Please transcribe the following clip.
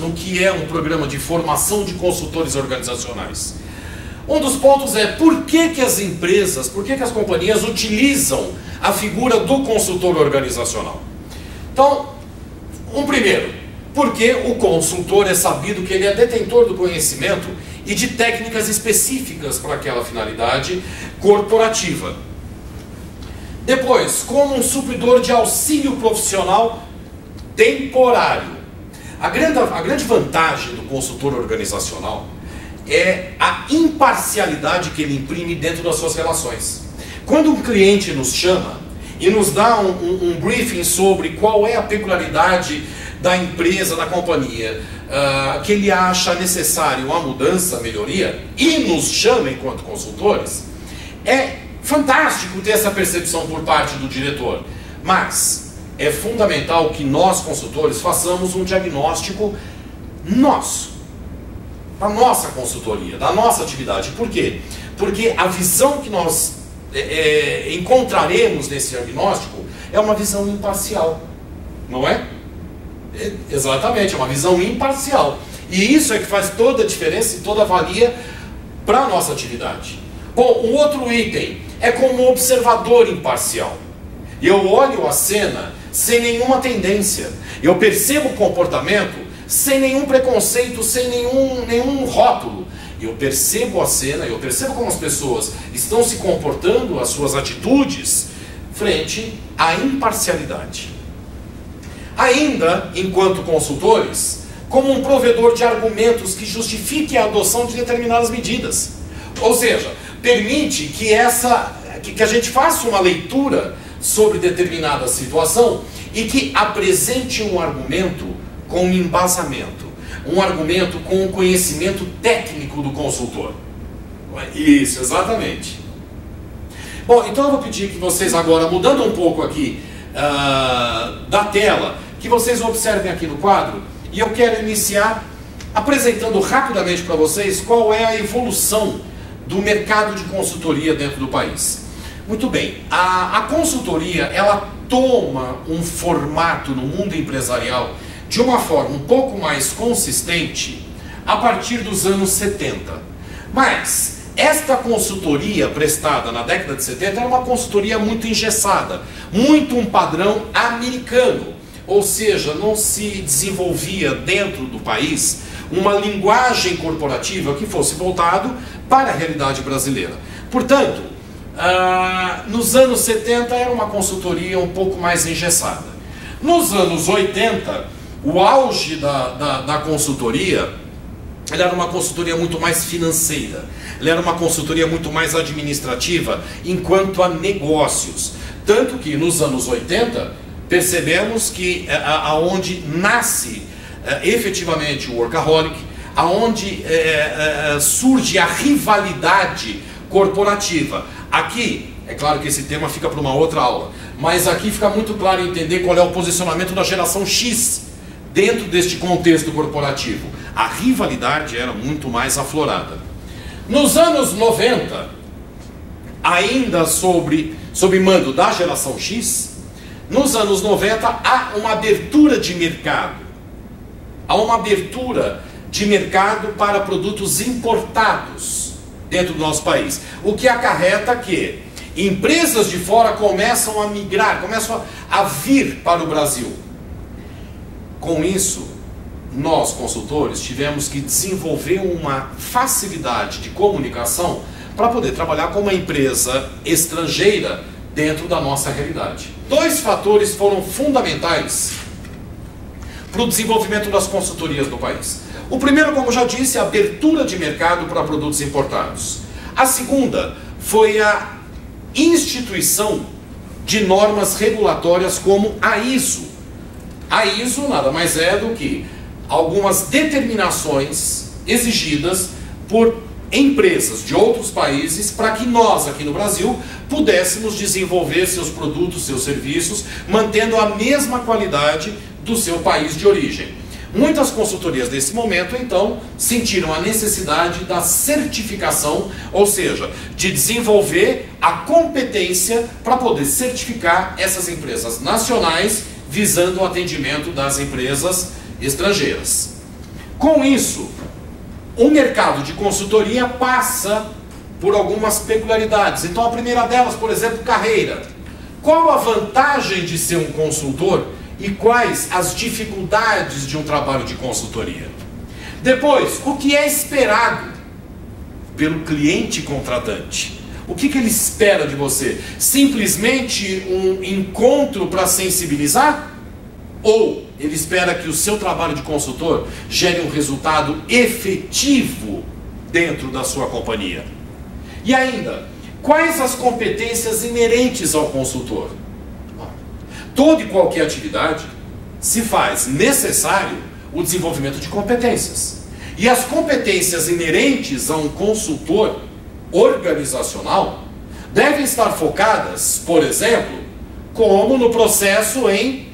no que é um programa de formação de consultores organizacionais. Um dos pontos é por que as empresas, por que as companhias utilizam a figura do consultor organizacional. Então, primeiro, porque o consultor é sabido que ele é detentor do conhecimento e de técnicas específicas para aquela finalidade corporativa. Depois, como um supridor de auxílio profissional temporário. A grande vantagem do consultor organizacional é a imparcialidade que ele imprime dentro das suas relações. Quando um cliente nos chama e nos dá um briefing sobre qual é a peculiaridade da empresa, da companhia, que ele acha necessário uma mudança, a melhoria, e nos chama enquanto consultores, é fantástico ter essa percepção por parte do diretor, mas é fundamental que nós, consultores, façamos um diagnóstico nosso, da nossa consultoria, da nossa atividade. Por quê? Porque a visão que nós encontraremos nesse diagnóstico é uma visão imparcial, não é? Exatamente, é uma visão imparcial. E isso é que faz toda a diferença e toda a valia para a nossa atividade. Bom, um outro item é como um observador imparcial. Eu olho a cena sem nenhuma tendência. Eu percebo o comportamento sem nenhum preconceito, sem nenhum rótulo. Eu percebo a cena, eu percebo como as pessoas estão se comportando, as suas atitudes, frente à imparcialidade. Ainda, enquanto consultores, como um provedor de argumentos que justifiquem a adoção de determinadas medidas. Ou seja, permite que a gente faça uma leitura sobre determinada situação e que apresente um argumento com embasamento, um argumento com o conhecimento técnico do consultor. Isso, exatamente. Bom, então eu vou pedir que vocês agora, mudando um pouco aqui da tela, que vocês observem aqui no quadro, e eu quero iniciar apresentando rapidamente para vocês qual é a evolução do mercado de consultoria dentro do país. Muito bem, a consultoria, ela toma um formato no mundo empresarial de uma forma um pouco mais consistente a partir dos anos 70. Mas esta consultoria prestada na década de 70 era uma consultoria muito engessada, muito um padrão americano, ou seja, não se desenvolvia dentro do país uma linguagem corporativa que fosse voltado para a realidade brasileira. Portanto, nos anos 70 era uma consultoria um pouco mais engessada. Nos anos 80, o auge da consultoria, ela era uma consultoria muito mais financeira, ela era uma consultoria muito mais administrativa enquanto a negócios. Tanto que nos anos 80 percebemos que aonde nasce efetivamente o workaholic, aonde surge a rivalidade corporativa. Aqui, é claro que esse tema fica para uma outra aula, mas aqui fica muito claro entender qual é o posicionamento da geração X dentro deste contexto corporativo. A rivalidade era muito mais aflorada. Nos anos 90, ainda sob mando da geração X, nos anos 90 há uma abertura de mercado. Há uma abertura de mercado para produtos importados dentro do nosso país. O que acarreta que empresas de fora começam a migrar, começam a vir para o Brasil. Com isso, nós, consultores, tivemos que desenvolver uma facilidade de comunicação para poder trabalhar com uma empresa estrangeira dentro da nossa realidade. Dois fatores foram fundamentais para o desenvolvimento das consultorias no país. O primeiro, como já disse, a abertura de mercado para produtos importados. A segunda foi a instituição de normas regulatórias como a ISO. A ISO nada mais é do que algumas determinações exigidas por empresas de outros países para que nós, aqui no Brasil, pudéssemos desenvolver seus produtos, seus serviços, mantendo a mesma qualidade do seu país de origem. Muitas consultorias nesse momento, então, sentiram a necessidade da certificação, ou seja, de desenvolver a competência para poder certificar essas empresas nacionais, visando o atendimento das empresas estrangeiras. Com isso, o mercado de consultoria passa por algumas peculiaridades. Então, a primeira delas, por exemplo, carreira. Qual a vantagem de ser um consultor e quais as dificuldades de um trabalho de consultoria? Depois, o que é esperado pelo cliente contratante? O que ele espera de você? Simplesmente um encontro para sensibilizar? Ou ele espera que o seu trabalho de consultor gere um resultado efetivo dentro da sua companhia? E ainda, quais as competências inerentes ao consultor? Toda e qualquer atividade se faz necessário o desenvolvimento de competências. E as competências inerentes a um consultor organizacional devem estar focadas, por exemplo, como no processo em